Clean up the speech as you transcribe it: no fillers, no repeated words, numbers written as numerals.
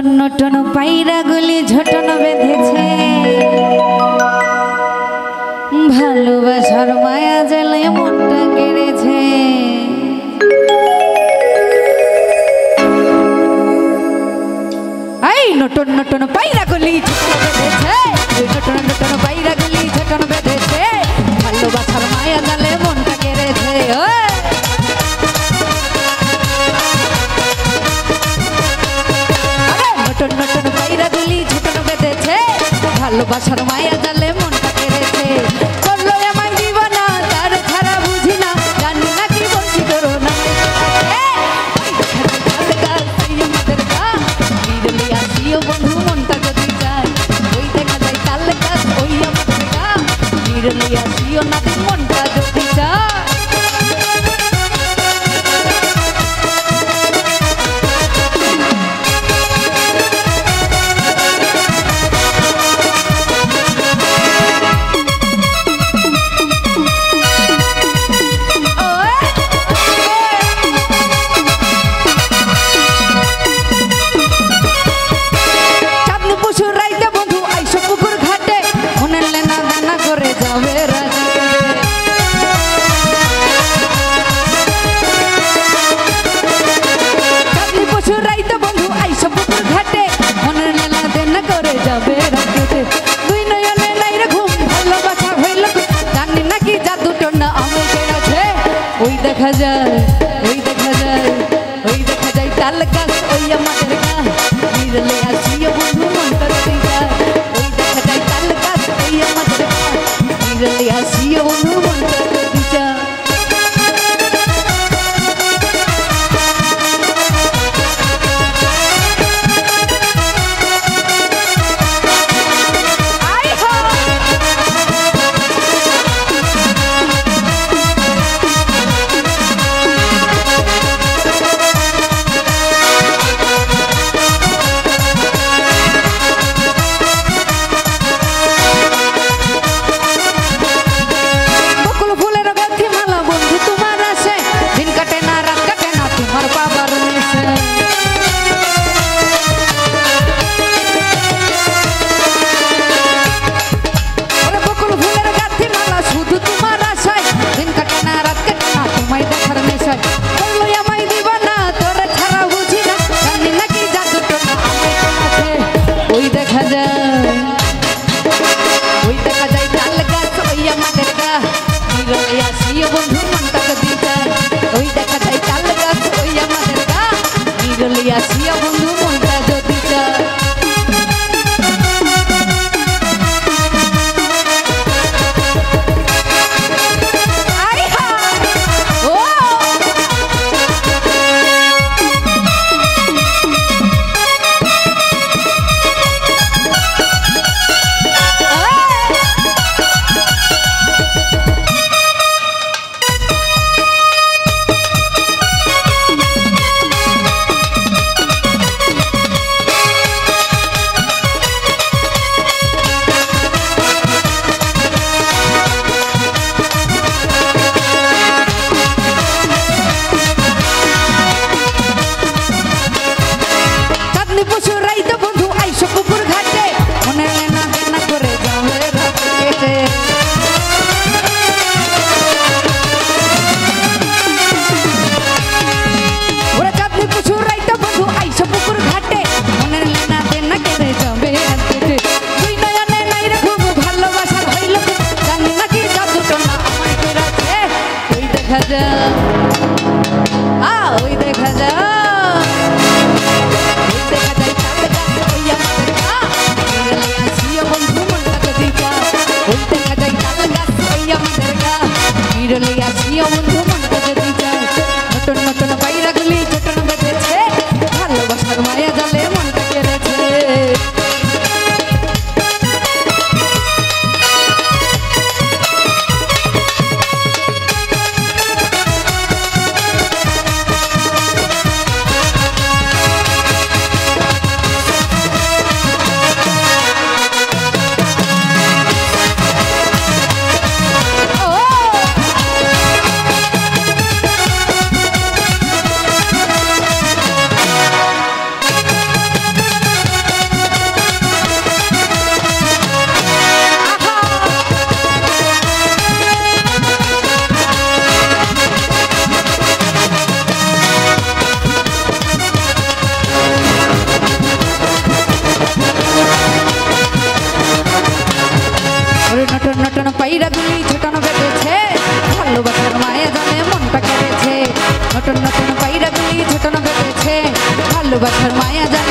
Norton Norton পায়রাগুলি ঝটন বেঁধেছে, ভালোবাসার মায়া জ্বালায় মনটা কেড়েছে। এই নটন নটন পায়রাগুলি ঝটন বেঁধেছে, নটন নটন পায়রাগুলি ঝটন বেঁধেছে, ভালোবাসার মায়া জ্বালায় মনটা কেড়েছে। নটন নটন পায়রাগুলি ঝটন বেঁধেছে, ভালোবাসার মায়া জালে মনটা কেড়েছে। বললো আমায় দিবানা, তার ছাড়া বুঝি না, জানি না কি বলছি করো না। আসিও বন্ধু মনটা যদি চায়, ওই দেখা যায় তাল গাছ ওই আমাদের গা, বিরলি আসিও না মনটা যদি চায়। ওই দেখা যায়, ওই দেখা যায়, ওই দেখা যায় তাল গাছ ওই আমাদের গা, বিরলে আসিও বন্ধু মনটা যদি চায়, ওই দেখা যায় তাল গাছ ওই আমাদের গা, বিরলে আসিও বন্ধু মনটা যদি চায়। বন্ধু মনটা যদি চায়, ওই দেখা যায় তাল গাছ ওই আমাদের গা, বিরলি আসিও বন্ধু মনটা যদি চায়। ওই দেখা যায়, ওই দেখা যায় তাল গাছ ওই আমাদের গা, বিরলে আসিও বন্ধু মনটা যদি চায়, ওই দেখা যায় তাল গাছ ওই আমাদের গা, বিরলে আসিও বন্ধু মনটা যদি চায়। নতুন নতুন পায়রাগুলি ঝটন বেঁধেছে, ভালোবাসার মায়া জালে মনটা কেড়েছে। বাছার মায়া